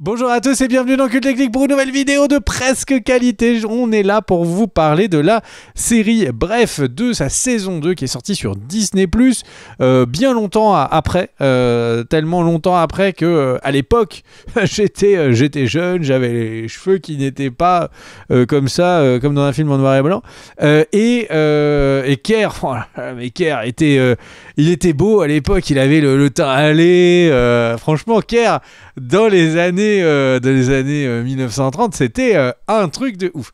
Bonjour à tous et bienvenue dans Cult Technique pour une nouvelle vidéo de presque qualité. On est là pour vous parler de la série Bref de sa saison 2 qui est sortie sur Disney+, bien longtemps après, tellement longtemps après que à l'époque j'étais jeune, j'avais les cheveux qui n'étaient pas comme ça, comme dans un film en noir et blanc, et Ker, mais Ker était, il était beau à l'époque, il avait le teint allé, franchement Ker dans les années 1930, c'était un truc de ouf.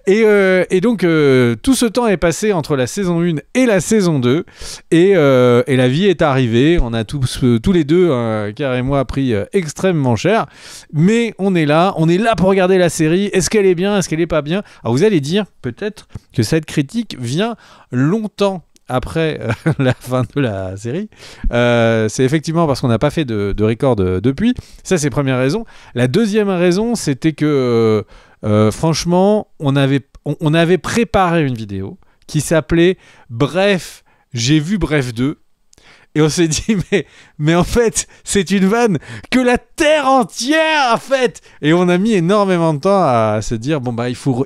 Et donc, tout ce temps est passé entre la saison 1 et la saison 2. Et la vie est arrivée. On a tous les deux, Ker et moi, pris extrêmement cher. Mais on est là pour regarder la série. Est-ce qu'elle est bien? Est-ce qu'elle est pas bien? Alors, vous allez dire, peut-être, que cette critique vient longtemps après la fin de la série. C'est effectivement parce qu'on n'a pas fait de record depuis. Ça, c'est la première raison. La deuxième raison, c'était que franchement, on avait préparé une vidéo qui s'appelait Bref, j'ai vu Bref 2. Et on s'est dit, mais en fait, c'est une vanne que la Terre entière a faite. Et on a mis énormément de temps à se dire, bon bah il faut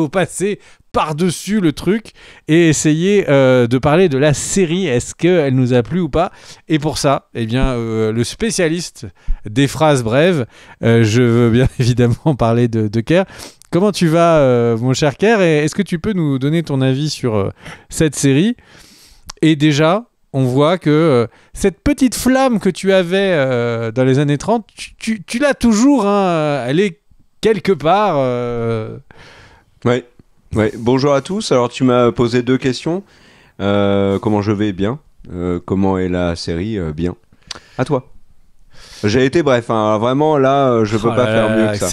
passer par-dessus le truc et essayer de parler de la série. Est-ce qu'elle nous a plu ou pas? Et pour ça, eh bien, le spécialiste des phrases brèves, je veux bien évidemment parler de Ker. Comment tu vas, mon cher Ker? Et est-ce que tu peux nous donner ton avis sur cette série? Et déjà, on voit que cette petite flamme que tu avais dans les années 30, tu l'as toujours, hein, elle est quelque part. Ouais. Bonjour à tous. Alors, tu m'as posé deux questions. Comment je vais? Bien. Comment est la série? Bien. À toi. J'ai été bref, hein. Vraiment là, je peux pas faire mieux que ça.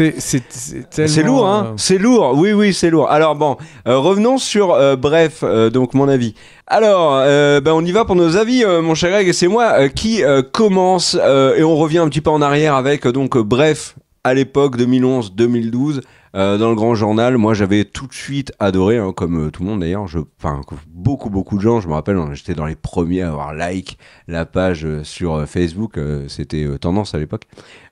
C'est lourd, hein. C'est lourd. Oui, c'est lourd. Alors bon, revenons sur bref. Donc mon avis. Alors, on y va pour nos avis, mon cher Greg. Et c'est moi qui commence et on revient un petit peu en arrière avec donc bref à l'époque 2011-2012. Dans le grand journal, moi j'avais tout de suite adoré, hein, comme tout le monde d'ailleurs, beaucoup de gens, je me rappelle, j'étais dans les premiers à avoir like la page sur Facebook, c'était tendance à l'époque.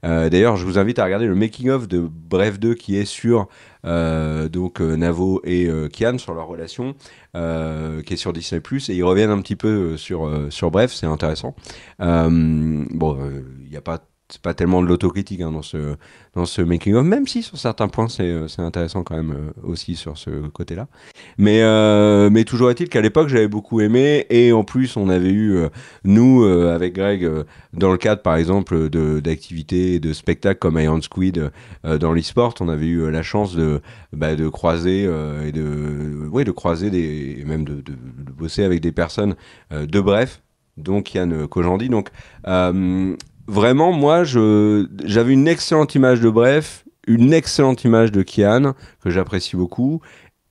D'ailleurs, je vous invite à regarder le making of de Bref 2 qui est sur Navo et Kian sur leur relation, qui est sur Disney+, et ils reviennent un petit peu sur Bref, c'est intéressant. Il y a pas c'est pas tellement de l'autocritique, hein, dans ce making of, même si sur certains points c'est intéressant quand même aussi sur ce côté-là. Mais toujours est-il qu'à l'époque j'avais beaucoup aimé, et en plus on avait eu nous avec Greg dans le cadre par exemple d'activités, de spectacles comme Iron Squid dans l'e-sport, on avait eu la chance de croiser et de croiser même de bosser avec des personnes de Bref, donc Yann Kojandi, donc vraiment, moi, j'avais une excellente image de Bref, une excellente image de Kian, que j'apprécie beaucoup.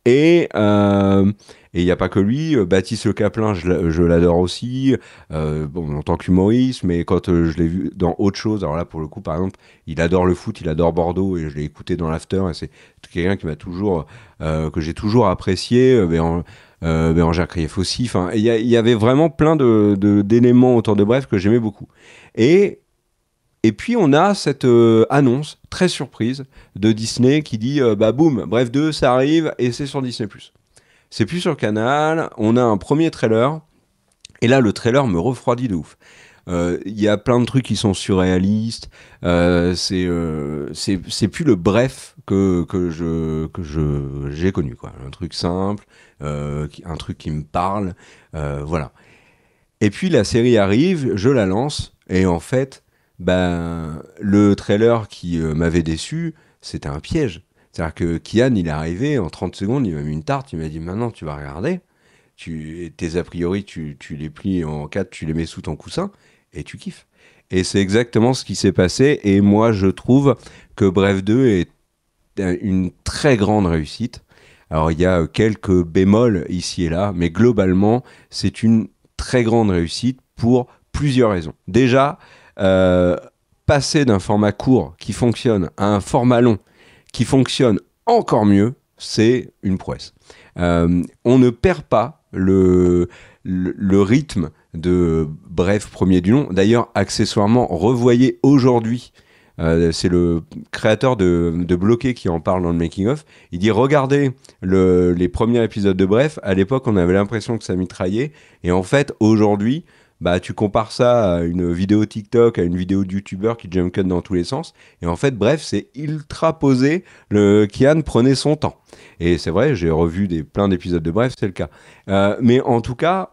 Et il n'y a pas que lui, Baptiste Le Caplin, je l'adore aussi, en tant qu'humoriste, mais quand je l'ai vu dans autre chose, alors là, pour le coup, par exemple, il adore le foot, il adore Bordeaux, et je l'ai écouté dans l'after, et c'est quelqu'un qui m'a toujours, que j'ai toujours apprécié, Bérangère Krief aussi. Enfin, il y avait vraiment plein d'éléments autour de Bref que j'aimais beaucoup. Et puis on a cette annonce très surprise de Disney qui dit boum, Bref 2 ça arrive et c'est sur Disney+. C'est plus sur Canal, on a un premier trailer et là le trailer me refroidit de ouf. Il y a plein de trucs qui sont surréalistes, c'est plus le Bref que j'ai connu, quoi. Un truc simple, un truc qui me parle, voilà. Et puis la série arrive, je la lance et en fait le trailer qui m'avait déçu, c'était un piège. C'est-à-dire que Kian, il est arrivé, en 30 secondes, il m'a mis une tarte, il m'a dit, maintenant, tu vas regarder, tes a priori, tu les plies en 4, tu les mets sous ton coussin, et tu kiffes. Et c'est exactement ce qui s'est passé, et moi, je trouve que Bref 2 est une très grande réussite. Alors, il y a quelques bémols ici et là, mais globalement, c'est une très grande réussite pour plusieurs raisons. Déjà, passer d'un format court qui fonctionne à un format long qui fonctionne encore mieux, c'est une prouesse. On ne perd pas le rythme de Bref premier du nom. D'ailleurs, accessoirement, revoyez aujourd'hui c'est le créateur de Bloqué qui en parle dans le making-of. Il dit, regardez les premiers épisodes de Bref, à l'époque, on avait l'impression que ça mitraillait, et en fait, aujourd'hui, bah, tu compares ça à une vidéo TikTok, à une vidéo de YouTuber qui jump cut dans tous les sens. Et en fait, Bref, c'est ultra posé. Kian prenait son temps. Et c'est vrai, j'ai revu plein d'épisodes de Bref, c'est le cas. Mais en tout cas,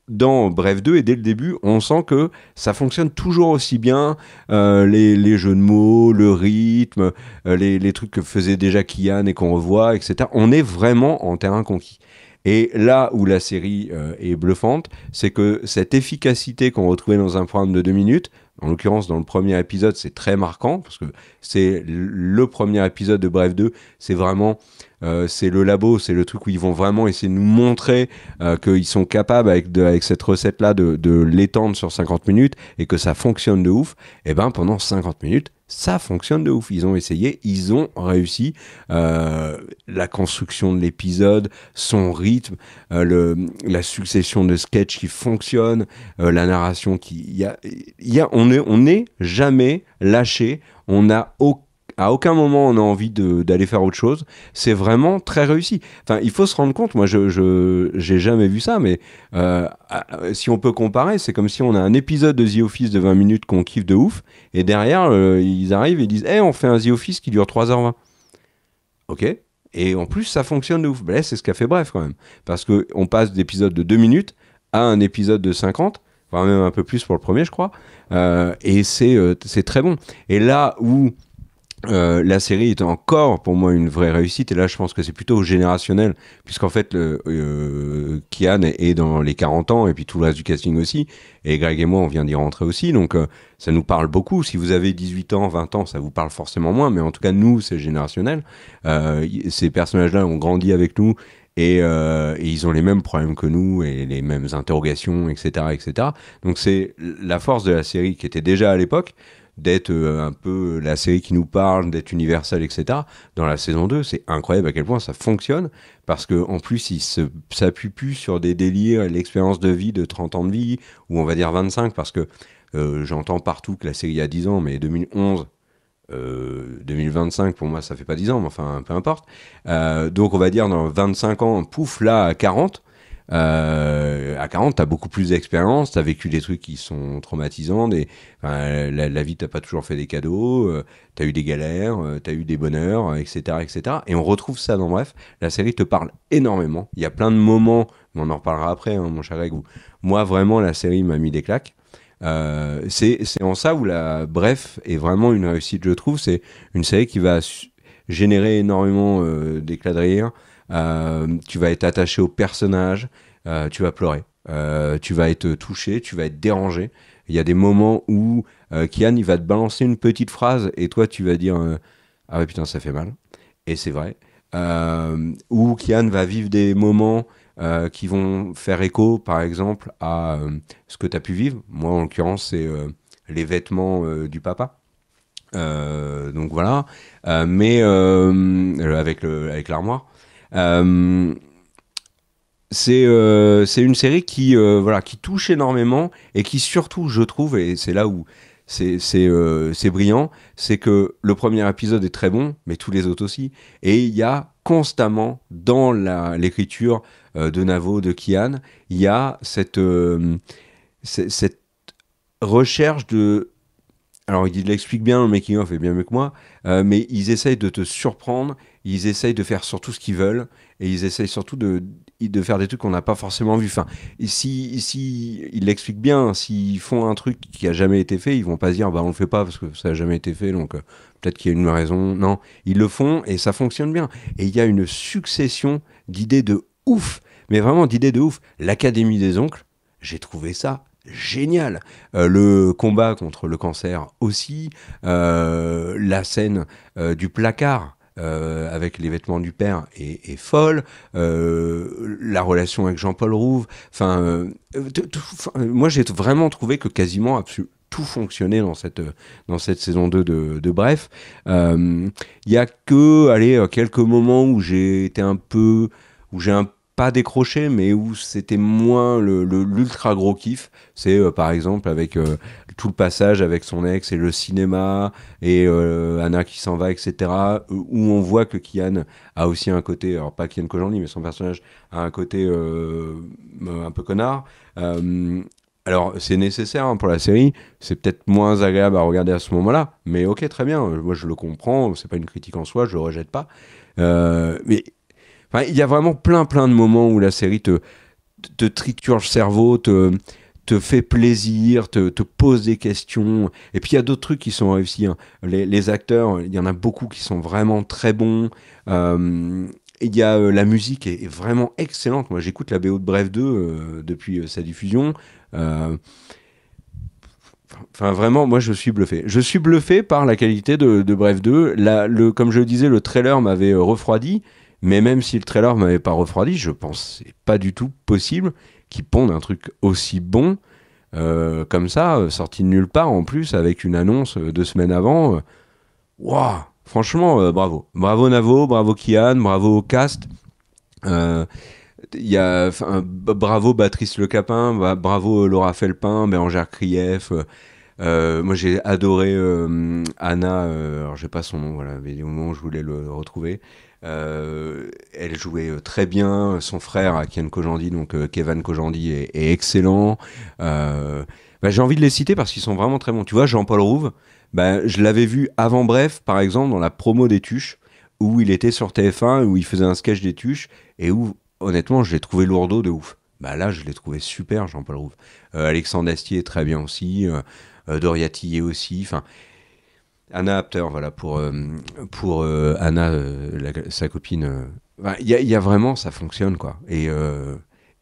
dans Bref 2, et dès le début, on sent que ça fonctionne toujours aussi bien. Les jeux de mots, le rythme, les trucs que faisait déjà Kian et qu'on revoit, etc. On est vraiment en terrain conquis. Et là où la série est bluffante, c'est que cette efficacité qu'on retrouvait dans un programme de 2 minutes, en l'occurrence dans le premier épisode, c'est très marquant, parce que c'est le premier épisode de Bref 2, c'est vraiment... c'est le labo, c'est le truc où ils vont vraiment essayer de nous montrer qu'ils sont capables avec cette recette-là de l'étendre sur 50 minutes et que ça fonctionne de ouf. Et ben pendant 50 minutes, ça fonctionne de ouf. Ils ont essayé, ils ont réussi. La construction de l'épisode, son rythme, la succession de sketchs qui fonctionne, la narration on n'est jamais lâché. À aucun moment on a envie d'aller faire autre chose. C'est vraiment très réussi. Enfin, il faut se rendre compte, moi j'ai jamais vu ça, mais si on peut comparer, c'est comme si on a un épisode de The Office de 20 minutes qu'on kiffe de ouf, et derrière ils arrivent et disent hey, on fait un The Office qui dure 3h20. Ok. Et en plus ça fonctionne de ouf. Ben là, c'est ce qu'a fait Bref quand même. Parce qu'on passe d'épisode de 2 minutes à un épisode de 50, voire même un peu plus pour le premier je crois, et c'est très bon. Et là où la série est encore pour moi une vraie réussite, et là je pense que c'est plutôt générationnel, puisqu'en fait Kian est dans les 40 ans et puis tout le reste du casting aussi, et Greg et moi on vient d'y rentrer aussi, donc ça nous parle beaucoup. Si vous avez 18 ans, 20 ans, ça vous parle forcément moins, mais en tout cas nous c'est générationnel. Ces personnages là ont grandi avec nous, et ils ont les mêmes problèmes que nous et les mêmes interrogations, etc. Donc c'est la force de la série qui était déjà à l'époque d'être un peu la série qui nous parle, d'être universelle, etc. Dans la saison 2, c'est incroyable à quel point ça fonctionne, parce qu'en plus, il s'appuie plus sur des délires et l'expérience de vie de 30 ans de vie, ou on va dire 25, parce que j'entends partout que la série a 10 ans, mais 2011... 2025 pour moi ça fait pas 10 ans, mais enfin peu importe, donc on va dire dans 25 ans, pouf, là à 40, t'as beaucoup plus d'expérience, t'as vécu des trucs qui sont traumatisants, la vie t'as pas toujours fait des cadeaux, t'as eu des galères, t'as eu des bonheurs, etc. Et on retrouve ça dans Bref. La série te parle énormément, il y a plein de moments, mais on en reparlera après, hein, mon cher Greg, où moi vraiment la série m'a mis des claques. C'est en ça où la Bref est vraiment une réussite, je trouve. C'est une série qui va générer énormément d'éclats de rire. Tu vas être attaché au personnage, tu vas pleurer, tu vas être touché, tu vas être dérangé. Il y a des moments où Kian il va te balancer une petite phrase et toi tu vas dire ah ouais putain ça fait mal, et c'est vrai. Où Kian va vivre des moments qui vont faire écho, par exemple, à ce que tu as pu vivre. Moi, en l'occurrence, c'est les vêtements du papa. Donc voilà. Mais avec l'armoire. C'est une série qui touche énormément, et qui surtout, je trouve, et c'est là où c'est brillant, c'est que le premier épisode est très bon, mais tous les autres aussi. Et il y a constamment, dans l'écriture de Navo, de Kian, il y a cette recherche de... Alors, il l'explique bien, le making-of est bien mieux que moi, mais ils essayent de te surprendre, ils essayent de faire surtout ce qu'ils veulent, et ils essayent surtout de faire des trucs qu'on n'a pas forcément vu. Enfin, ici, ils l'expliquent bien, s'ils font un truc qui a jamais été fait, ils vont pas se dire, bah, on le fait pas parce que ça a jamais été fait, donc peut-être qu'il y a une raison. Non, ils le font, et ça fonctionne bien. Et il y a une succession d'idées de ouf, mais vraiment d'idées de ouf. L'Académie des oncles, j'ai trouvé ça génial. Le combat contre le cancer aussi, la scène du placard avec les vêtements du père est folle, la relation avec Jean-Paul Rouve, moi j'ai vraiment trouvé que quasiment tout fonctionnait dans cette saison 2 de Bref. Il y a que quelques moments où j'ai pas décroché, mais où c'était moins l'ultra gros kiff. C'est par exemple avec tout le passage avec son ex et le cinéma et Anna qui s'en va, etc. Où on voit que Kian a aussi un côté, alors pas Kian Kojandi, mais son personnage a un côté un peu connard. Alors c'est nécessaire hein, pour la série, c'est peut-être moins agréable à regarder à ce moment-là, mais ok, très bien, moi je le comprends, c'est pas une critique en soi, je le rejette pas. Mais enfin, il y a vraiment plein de moments où la série te triture le cerveau, te fait plaisir, te pose des questions. Et puis il y a d'autres trucs qui sont réussis. Hein. Les acteurs, il y en a beaucoup qui sont vraiment très bons. Il y a la musique est vraiment excellente. Moi j'écoute la BO de Bref 2 depuis sa diffusion. Enfin vraiment, moi je suis bluffé. Je suis bluffé par la qualité de Bref 2. Comme je le disais, le trailer m'avait refroidi. Mais même si le trailer m'avait pas refroidi, je pense que c'est pas du tout possible qu'ils pondent un truc aussi bon comme ça, sorti de nulle part en plus, avec une annonce 2 semaines avant. Waouh, franchement, bravo. Bravo Navo, bravo Kian, bravo au cast. Bravo Patrice Le Capin, bravo Laura Felpin, Bérangère Krief. Moi j'ai adoré Anna, alors j'ai pas son nom, voilà, mais au moment où je voulais le retrouver. Elle jouait très bien, son frère Kian Kojandi, donc Kevan Kojandi est excellent. J'ai envie de les citer parce qu'ils sont vraiment très bons. Tu vois, Jean-Paul Rouve, je l'avais vu avant Bref, par exemple, dans la promo des Tuches, où il était sur TF1, où il faisait un sketch des Tuches, et où, honnêtement, je l'ai trouvé lourdeau de ouf. Là, je l'ai trouvé super, Jean-Paul Rouve. Alexandre Astier est très bien aussi, Doria Tillet aussi, enfin... Anna Apter, voilà, pour Anna, sa copine. Il y a vraiment, ça fonctionne, quoi. Et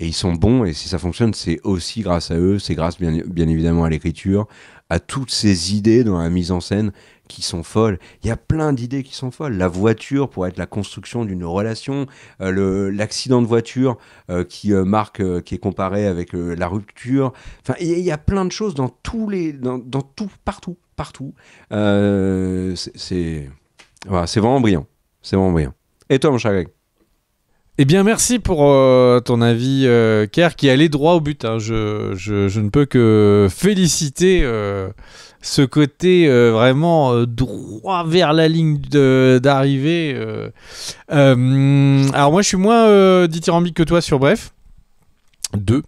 ils sont bons, et si ça fonctionne, c'est aussi grâce à eux, c'est grâce bien évidemment à l'écriture, à toutes ces idées dans la mise en scène qui sont folles. Il y a plein d'idées qui sont folles. La voiture pour être la construction d'une relation, l'accident de voiture qui est comparé avec la rupture. Enfin, il y a plein de choses dans partout. C'est vraiment brillant. C'est vraiment brillant. Et toi, mon cher Greg? Eh bien, merci pour ton avis, Kerr, qui allait droit au but. Hein. Je ne peux que féliciter ce côté vraiment droit vers la ligne d'arrivée. Alors moi, je suis moins dithyrambique que toi sur Bref. 2.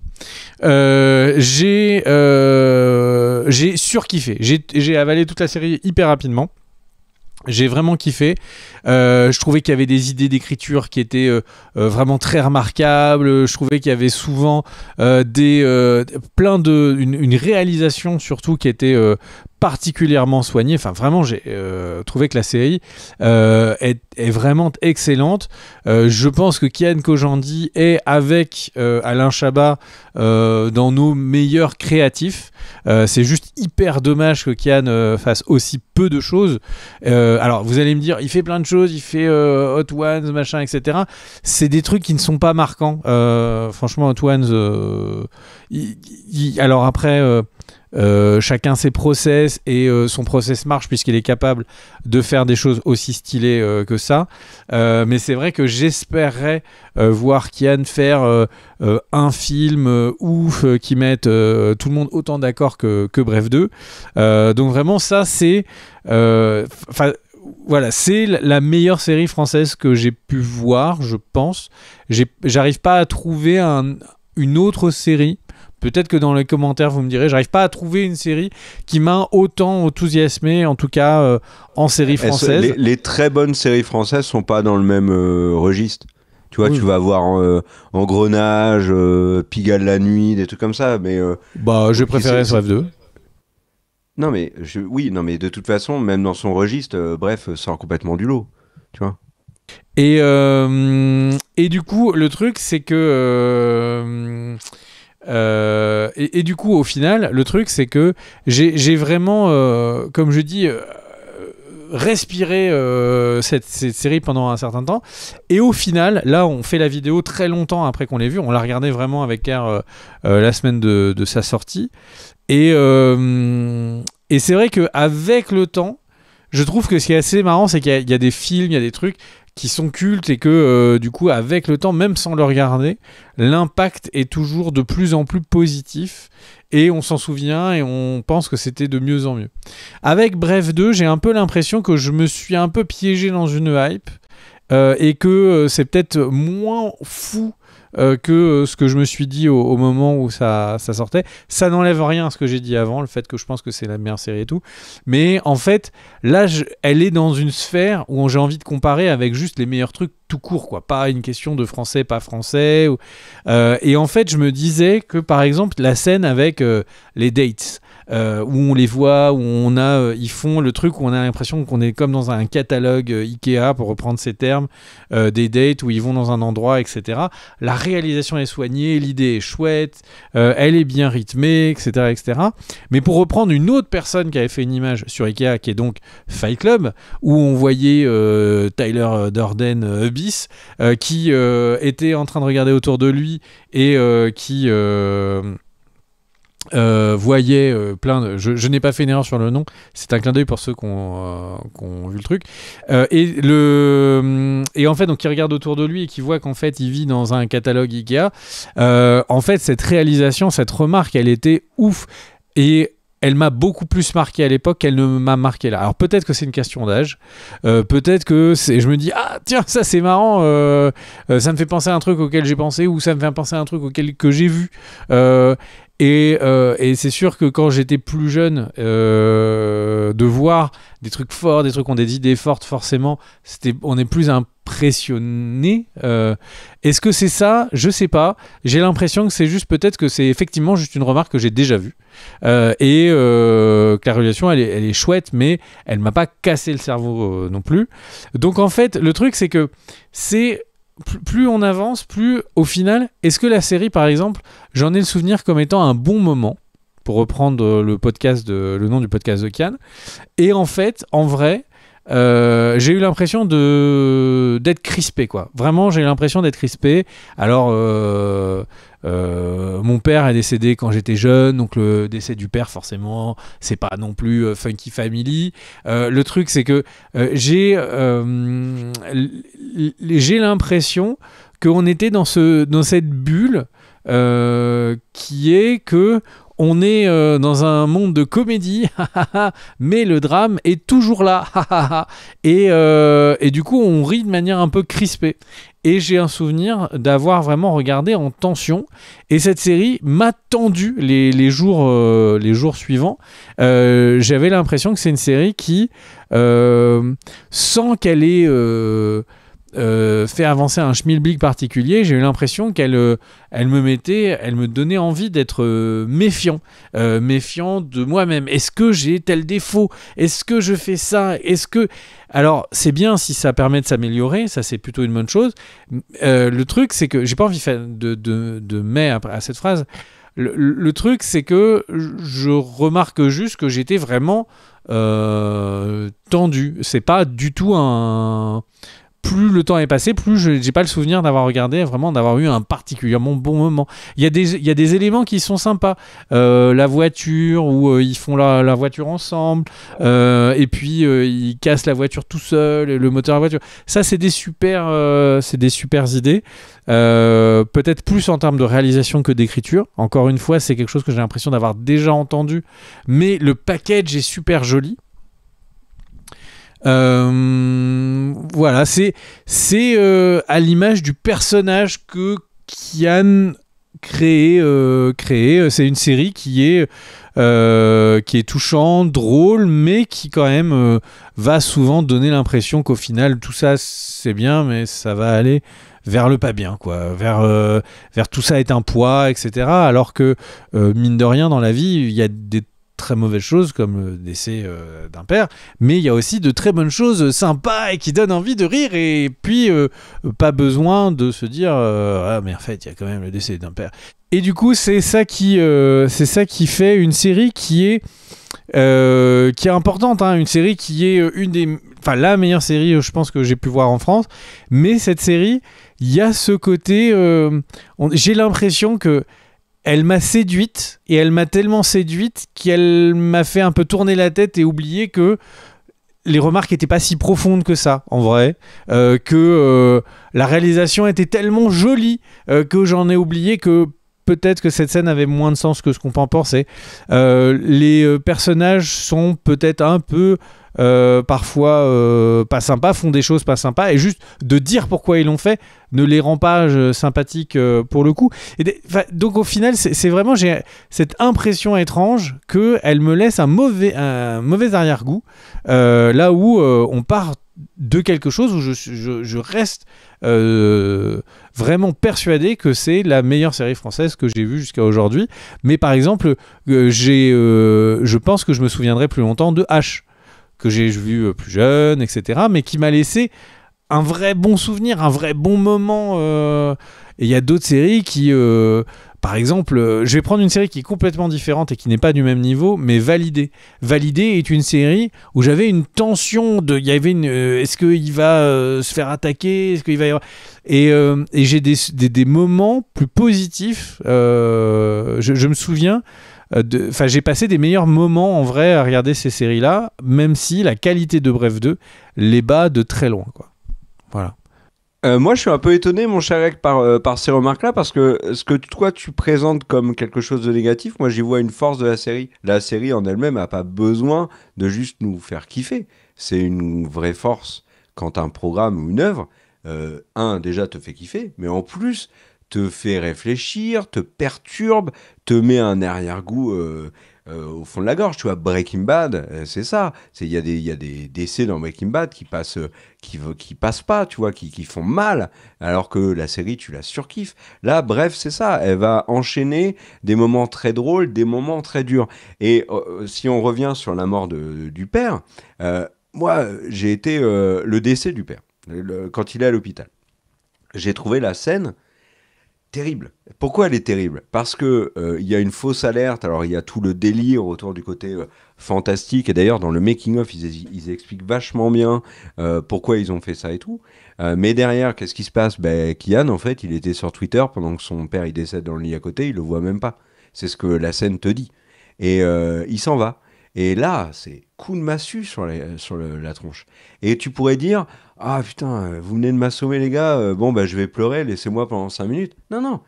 J'ai surkiffé. J'ai avalé toute la série hyper rapidement. J'ai vraiment kiffé. Je trouvais qu'il y avait des idées d'écriture qui étaient vraiment très remarquables. Je trouvais qu'il y avait souvent une réalisation surtout qui était particulièrement soignée. Enfin, vraiment, j'ai trouvé que la série est vraiment excellente. Je pense que Kian Kojandi est avec Alain Chabat dans nos meilleurs créatifs. C'est juste hyper dommage que Kian fasse aussi peu de choses. Alors, vous allez me dire, il fait plein de choses, il fait Hot Ones, machin, etc. C'est des trucs qui ne sont pas marquants. Franchement, Hot Ones, alors après... chacun ses process et son process marche puisqu'il est capable de faire des choses aussi stylées que ça, mais c'est vrai que j'espérerais voir Kian faire un film ouf qui mette tout le monde autant d'accord que Bref 2, donc vraiment ça c'est voilà, c'est la meilleure série française que j'ai pu voir, je pense. J'arrive pas à trouver une autre série. Peut-être que dans les commentaires vous me direz, j'arrive pas à trouver une série qui m'a autant enthousiasmé, en tout cas en série française. Les très bonnes séries françaises sont pas dans le même registre. Tu vois, oui. Tu vas avoir Engrenage, Pigalle la nuit, des trucs comme ça, mais j'ai préféré Bref 2. Non mais mais de toute façon, même dans son registre, Bref sort complètement du lot, tu vois. Et du coup, le truc c'est que et du coup, au final, le truc, c'est que j'ai vraiment, comme je dis, respiré cette série pendant un certain temps. Et au final, là, on fait la vidéo très longtemps après qu'on l'ait vue. On l'a regardé vraiment avec Kerr la semaine de sa sortie. Et c'est vrai qu'avec le temps, je trouve que ce qui est assez marrant, c'est qu'il y a des films, il y a des trucs qui sont cultes et que du coup avec le temps, même sans le regarder, l'impact est toujours de plus en plus positif et on s'en souvient et on pense que c'était de mieux en mieux. Avec Bref 2, j'ai un peu l'impression que je me suis un peu piégé dans une hype et que c'est peut-être moins fou que ce que je me suis dit au moment où ça sortait. Ça n'enlève rien à ce que j'ai dit avant, le fait que je pense que c'est la meilleure série et tout. Mais en fait, là, elle est dans une sphère où j'ai envie de comparer avec juste les meilleurs trucs tout court, quoi. Pas une question de français, pas français. Et en fait, je me disais que, par exemple, la scène avec les dates, où on les voit, où ils font le truc où on a l'impression qu'on est comme dans un catalogue Ikea, pour reprendre ces termes, des dates où ils vont dans un endroit, etc. La réalisation est soignée, l'idée est chouette, elle est bien rythmée, etc., etc. Mais pour reprendre une autre personne qui avait fait une image sur Ikea, qui est donc Fight Club, où on voyait Tyler Durden bis, qui était en train de regarder autour de lui et qui voyait plein de... Je n'ai pas fait une erreur sur le nom, c'est un clin d'œil pour ceux qui ont vu le truc. Et en fait, donc, il regarde autour de lui et qui voit qu'en fait, il vit dans un catalogue Ikea. En fait, cette réalisation, cette remarque, elle était ouf. Et elle m'a beaucoup plus marqué à l'époque qu'elle ne m'a marqué là. Alors peut-être que c'est une question d'âge, peut-être que je me dis ah tiens ça c'est marrant, ça me fait penser à un truc auquel j'ai pensé, ou ça me fait penser à un truc que j'ai vu. Et c'est sûr que quand j'étais plus jeune, de voir des trucs forts, des trucs qui ont des idées fortes, forcément, on est plus impressionné. Est-ce que c'est ça ? Je sais pas. J'ai l'impression que c'est juste, peut-être que c'est effectivement juste une remarque que j'ai déjà vue. Et que la réalisation, elle est chouette, mais elle m'a pas cassé le cerveau non plus. Donc en fait, le truc, c'est que plus on avance, plus au final, est-ce que la série, par exemple, j'en ai le souvenir comme étant un bon moment, pour reprendre le nom du podcast de Cannes. Et en fait, en vrai, j'ai eu l'impression d'être crispé, quoi. Vraiment, j'ai eu l'impression d'être crispé. Alors, mon père est décédé quand j'étais jeune, donc le décès du père, forcément, c'est pas non plus Funky Family. Le truc, c'est que j'ai l'impression qu'on était dans cette bulle qui est que on est dans un monde de comédie, mais le drame est toujours là. Et du coup, on rit de manière un peu crispée. Et j'ai un souvenir d'avoir vraiment regardé en tension. Et cette série m'a tendu les jours suivants. J'avais l'impression que c'est une série qui, sans qu'elle ait... fait avancer un schmilblick particulier, j'ai eu l'impression qu'elle me donnait envie d'être méfiant de moi-même. Est-ce que j'ai tel défaut ? Est-ce que je fais ça ? Alors c'est bien si ça permet de s'améliorer, ça c'est plutôt une bonne chose. Le truc c'est que j'ai pas envie de mais à cette phrase. Le truc c'est que je remarque juste que j'étais vraiment tendu. C'est pas du tout un... Plus le temps est passé, plus j'ai pas le souvenir d'avoir eu un particulièrement bon moment. Il y a des éléments qui sont sympas. La voiture, où ils font la voiture ensemble, et puis ils cassent la voiture tout seul, le moteur de la voiture. Ça, c'est des super idées. Peut-être plus en termes de réalisation que d'écriture. Encore une fois, c'est quelque chose que j'ai l'impression d'avoir déjà entendu, mais le package est super joli. Voilà, c'est à l'image du personnage que Kian créé. C'est une série qui est touchante, drôle, mais qui quand même va souvent donner l'impression qu'au final tout ça c'est bien, mais ça va aller vers le pas bien, quoi, vers tout ça est un poids, etc. Alors que mine de rien dans la vie il y a des très mauvaises choses comme le décès d'un père, mais il y a aussi de très bonnes choses sympas et qui donnent envie de rire, et puis pas besoin de se dire ah mais en fait il y a quand même le décès d'un père. Et du coup c'est ça qui fait une série qui est importante, hein, une série qui est la meilleure série je pense que j'ai pu voir en France. Mais cette série, il y a ce côté j'ai l'impression que elle m'a séduite, et elle m'a tellement séduite qu'elle m'a fait un peu tourner la tête et oublier que les remarques n'étaient pas si profondes que ça, en vrai, que la réalisation était tellement jolie que j'en ai oublié que peut-être que cette scène avait moins de sens que ce qu'on peut en penser. Les personnages sont peut-être un peu parfois pas sympas, font des choses pas sympas, et juste de dire pourquoi ils l'ont fait ne les rend pas sympathiques pour le coup. Donc au final, c'est vraiment, j'ai cette impression étrange qu'elle me laisse un mauvais arrière-goût, là où on part de quelque chose où je reste vraiment persuadé que c'est la meilleure série française que j'ai vue jusqu'à aujourd'hui. Mais par exemple, je pense que je me souviendrai plus longtemps de H, que j'ai vu plus jeune, etc., mais qui m'a laissé un vrai bon souvenir, un vrai bon moment. Et il y a d'autres séries qui... par exemple, je vais prendre une série qui est complètement différente et qui n'est pas du même niveau, mais Validé. Validé est une série où j'avais une tension de... Il y avait une... est-ce qu'il va se faire attaquer? Est-ce qu'il va y avoir... Et j'ai des moments plus positifs. Je me souviens... j'ai passé des meilleurs moments en vrai à regarder ces séries-là, même si la qualité de Bref 2 les bat de très loin, quoi. Voilà. Moi, je suis un peu étonné, mon cher Eric, par ces remarques-là, parce que ce que toi, tu présentes comme quelque chose de négatif, moi, j'y vois une force de la série. La série en elle-même n'a pas besoin de juste nous faire kiffer. C'est une vraie force quand un programme ou une œuvre, déjà te fait kiffer, mais en plus te fait réfléchir, te perturbe, te met un arrière-goût au fond de la gorge. Tu vois, Breaking Bad, c'est ça. Il y a des décès dans Breaking Bad qui passent pas, tu vois, qui font mal, alors que la série, tu la surkiffes. Là, bref, c'est ça. Elle va enchaîner des moments très drôles, des moments très durs. Et si on revient sur la mort du père, moi, j'ai été le décès du père, quand il est à l'hôpital. J'ai trouvé la scène terrible. Pourquoi elle est terrible? Parce que il y a une fausse alerte. Alors il y a tout le délire autour du côté fantastique. Et d'ailleurs dans le making of ils expliquent vachement bien pourquoi ils ont fait ça et tout. Mais derrière, qu'est-ce qui se passe? Kian, en fait, il était sur Twitter pendant que son père il décède dans le lit à côté. Il le voit même pas. C'est ce que la scène te dit. Et il s'en va. Et là, c'est coup de massue sur la tronche. Et tu pourrais dire, ah putain, vous venez de m'assommer les gars, je vais pleurer, laissez-moi pendant 5 minutes. Non.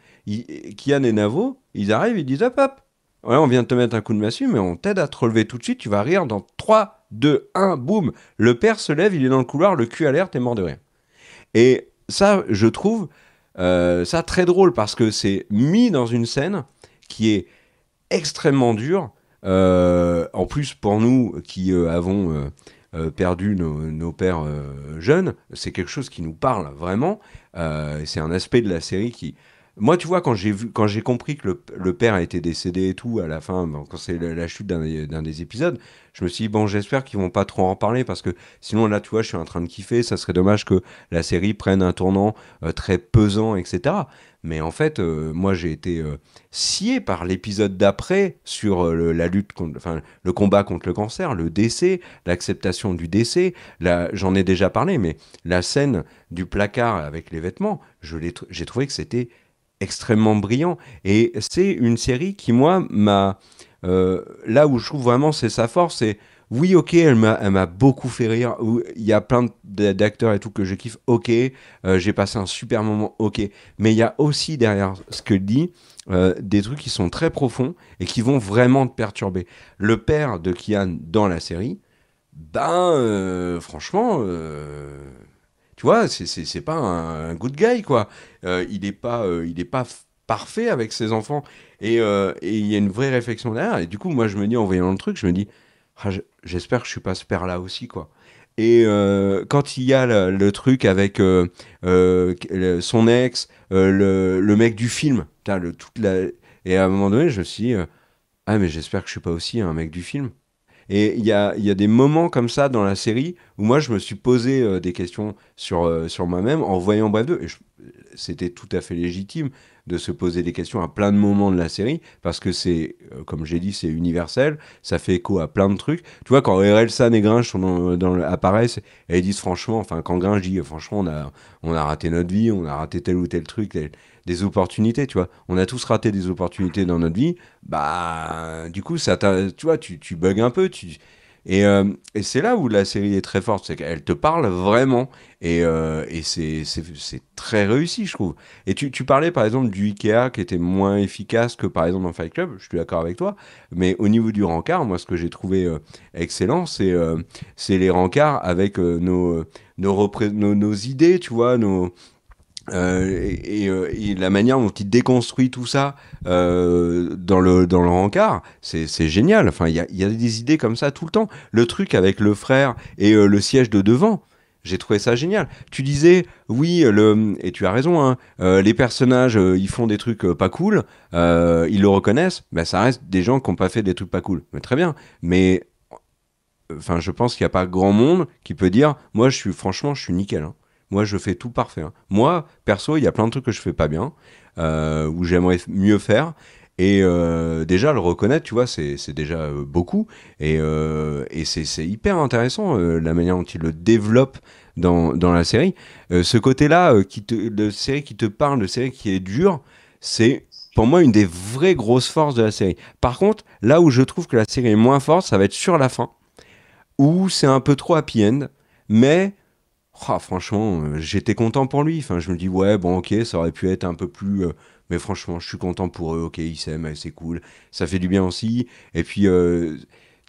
Kian et Navo, ils arrivent, ils disent hop hop. Ouais, on vient de te mettre un coup de massue, mais on t'aide à te relever tout de suite, tu vas rire dans 3, 2, 1, boum. Le père se lève, il est dans le couloir, le cul à l'air, t'es mort de rire. Et ça, je trouve ça très drôle parce que c'est mis dans une scène qui est extrêmement dure. En plus, pour nous qui avons perdu nos pères jeunes, c'est quelque chose qui nous parle vraiment. C'est un aspect de la série qui... Moi, tu vois, quand j'ai compris que le père a été décédé et tout, à la fin, quand c'est la chute d'un des épisodes, je me suis dit, bon, j'espère qu'ils vont pas trop en parler, parce que sinon, là, tu vois, je suis en train de kiffer, ça serait dommage que la série prenne un tournant très pesant, etc. Mais en fait, moi, j'ai été scié par l'épisode d'après sur la lutte le combat contre le cancer, le décès, l'acceptation du décès. J'en ai déjà parlé, mais la scène du placard avec les vêtements, j'ai trouvé que c'était extrêmement brillant. Et c'est une série qui, moi, m'a... là où je trouve vraiment c'est sa force, c'est... Oui, ok, elle m'a beaucoup fait rire. Il y a plein d'acteurs et tout que je kiffe. Ok, j'ai passé un super moment. Ok, mais il y a aussi derrière ce que dit des trucs qui sont très profonds et qui vont vraiment te perturber. Le père de Kian dans la série, franchement, tu vois, c'est pas un good guy quoi. Il est pas parfait avec ses enfants et il y a une vraie réflexion derrière. Et du coup, moi, je me dis en voyant le truc, je me dis j'espère que je suis pas ce père-là aussi, quoi. Et quand il y a le truc avec son ex, le mec du film, et à un moment donné, je me suis dit, mais j'espère que je suis pas aussi un mec du film. Et il y a des moments comme ça dans la série où moi, je me suis posé des questions sur moi-même en voyant Bref 2. Et c'était tout à fait légitime de se poser des questions à plein de moments de la série, parce que c'est, comme j'ai dit, c'est universel, ça fait écho à plein de trucs. Tu vois, quand Orelsan et Gringe apparaissent, et ils disent franchement, quand Gringe dit franchement, on a raté notre vie, on a raté tel ou tel truc, des opportunités, tu vois. On a tous raté des opportunités dans notre vie, du coup, ça tu vois, tu bugs un peu, Et c'est là où la série est très forte, c'est qu'elle te parle vraiment. Et c'est très réussi, je trouve. Et tu parlais par exemple du Ikea qui était moins efficace que par exemple dans Fight Club, je suis d'accord avec toi. Mais au niveau du rencard, moi ce que j'ai trouvé excellent, c'est les rencards avec nos idées, tu vois, et la manière dont il déconstruit tout ça dans le rencard, c'est génial. Enfin, il y a des idées comme ça tout le temps. Le truc avec le frère et le siège de devant, j'ai trouvé ça génial. Tu disais, oui, et tu as raison, hein, les personnages, ils font des trucs pas cool, ils le reconnaissent, ben, ça reste des gens qui n'ont pas fait des trucs pas cool. Mais très bien. Mais enfin, je pense qu'il n'y a pas grand monde qui peut dire, moi, franchement, je suis nickel, hein. Moi, je fais tout parfait, hein. Moi, perso, il y a plein de trucs que je fais pas bien, où j'aimerais mieux faire. Et déjà, le reconnaître, tu vois, c'est déjà beaucoup. Et c'est hyper intéressant, la manière dont il le développe dans la série. Ce côté-là, de série qui te parle, de série qui est dure, c'est pour moi une des vraies grosses forces de la série. Par contre, là où je trouve que la série est moins forte, ça va être sur la fin, où c'est un peu trop happy end, mais... Ah, franchement, j'étais content pour lui. Enfin, je me dis, ouais, bon, ok, ça aurait pu être un peu plus... mais franchement, je suis content pour eux. Ok, ils s'aiment, c'est cool. Ça fait du bien aussi. Et puis, il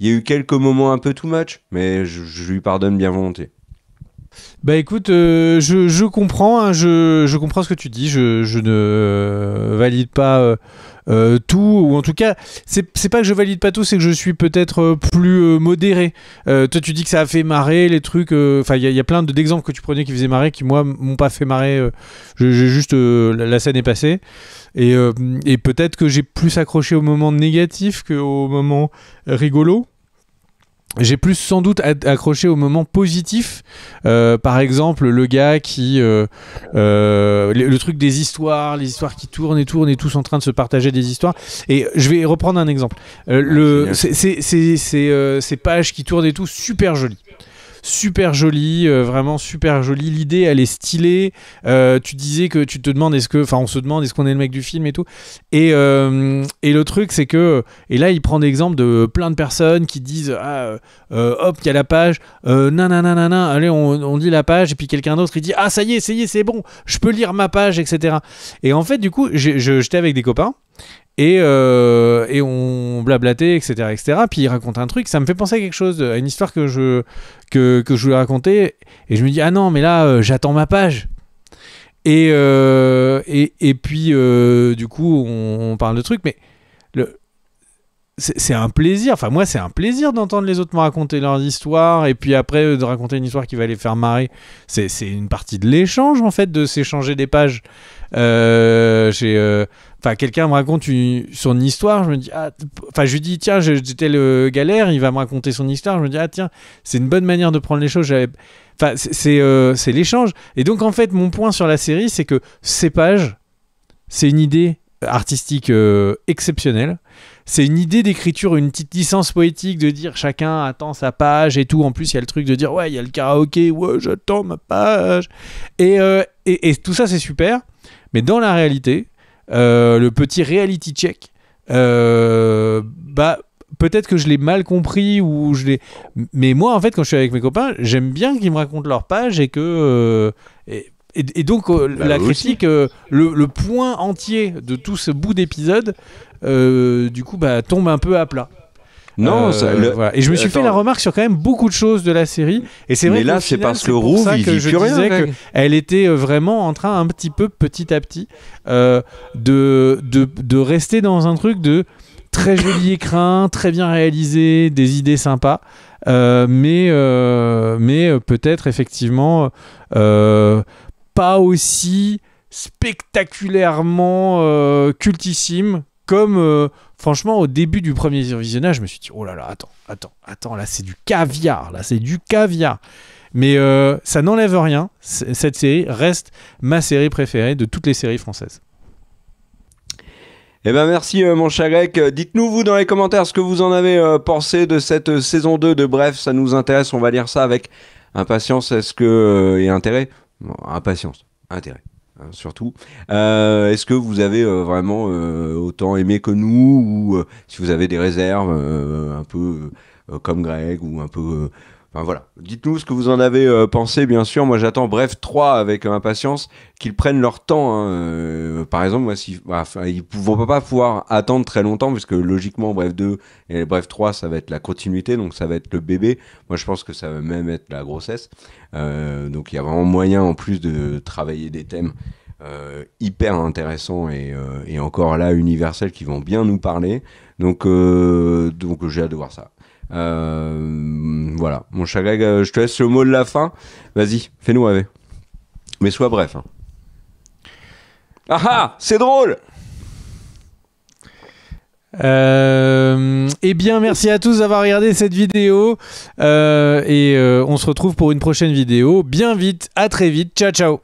y a eu quelques moments un peu too much, mais je lui pardonne bien volontiers. Bah écoute, je comprends, hein, je comprends ce que tu dis. Je ne valide pas tout, ou en tout cas, c'est pas que je valide pas tout, c'est que je suis peut-être plus modéré. Toi, tu dis que ça a fait marrer les trucs. Enfin, il y a plein d'exemples que tu prenais qui faisaient marrer, qui moi m'ont pas fait marrer. J'ai juste la scène est passée. Et peut-être que j'ai plus accroché au moment négatif qu'au moment rigolo. J'ai plus sans doute accroché au moment positif, par exemple le gars qui le truc des histoires, les histoires qui tournent et tournent et tous en train de se partager des histoires. Et je vais reprendre un exemple, ces pages qui tournent et tout, super joli, vraiment super joli. L'idée, elle est stylée. Tu disais que tu te demandes on se demande est-ce qu'on est le mec du film et tout. Et le truc, c'est que, et là, il prend l'exemple de plein de personnes qui disent hop, il y a la page, nanana, allez, on lit la page, et puis quelqu'un d'autre, il dit ça y est, c'est bon, je peux lire ma page, etc. Et en fait, du coup, j'étais avec des copains. Et on blablatait, etc. Puis il raconte un truc, ça me fait penser à quelque chose, à une histoire que je voulais raconter. Et je me dis, ah non, mais là, j'attends ma page. Et puis, du coup, on parle de trucs, mais c'est un plaisir. Enfin, moi, c'est un plaisir d'entendre les autres me raconter leurs histoires, et puis après, de raconter une histoire qui va les faire marrer. C'est une partie de l'échange, en fait, de s'échanger des pages. Quelqu'un me raconte son histoire, je me dis je lui dis tiens, j'étais le galère, il va me raconter son histoire, je me dis tiens, c'est une bonne manière de prendre les choses. C'est l'échange. Et donc en fait, mon point sur la série, c'est que ces pages, c'est une idée artistique exceptionnelle. C'est une idée d'écriture, une petite licence poétique de dire chacun attend sa page et tout. En plus, il y a le truc de dire ouais, il y a le karaoké, ouais, j'attends ma page. Et tout ça, c'est super. Mais dans la réalité, le petit reality check, peut-être que je l'ai mal compris mais moi, en fait, quand je suis avec mes copains, j'aime bien qu'ils me racontent leur page et que... Et donc, la critique, le point entier de tout ce bout d'épisode, du coup, tombe un peu à plat. Non, voilà. Et je me suis fait la remarque sur quand même beaucoup de choses de la série. Et c'est vrai mais là, c'est parce que Rouve, il dit plus rien. Elle était vraiment en train, un petit peu, petit à petit, de rester dans un truc de très joli écrin, très bien réalisé, des idées sympas, mais peut-être effectivement pas aussi spectaculairement cultissime comme franchement au début du premier visionnage. Je me suis dit oh là là, attends, là c'est du caviar, mais ça n'enlève rien. Cette série reste ma série préférée de toutes les séries françaises. Eh ben merci mon cher Greg. Dites-nous vous dans les commentaires ce que vous en avez pensé de cette saison 2 de Bref, ça nous intéresse, on va lire ça avec impatience et intérêt. Bon, impatience, intérêt. surtout. Est-ce que vous avez vraiment autant aimé que nous, ou si vous avez des réserves un peu comme Greg, ou un peu... Enfin voilà, dites-nous ce que vous en avez pensé, bien sûr. Moi j'attends Bref 3 avec impatience, qu'ils prennent leur temps. Hein. Par exemple, moi, ils ne vont pas pouvoir attendre très longtemps, puisque logiquement Bref 2 et Bref 3 ça va être la continuité, donc ça va être le bébé. Moi je pense que ça va même être la grossesse. Donc il y a vraiment moyen en plus de travailler des thèmes hyper intéressants et encore là universels qui vont bien nous parler. Donc j'ai hâte de voir ça. Voilà, mon cher Greg, je te laisse le mot de la fin. Vas-y, fais-nous rêver. Mais sois bref. Hein. Ah ah, c'est drôle. Eh bien, merci à tous d'avoir regardé cette vidéo. On se retrouve pour une prochaine vidéo bien vite. À très vite. Ciao, ciao.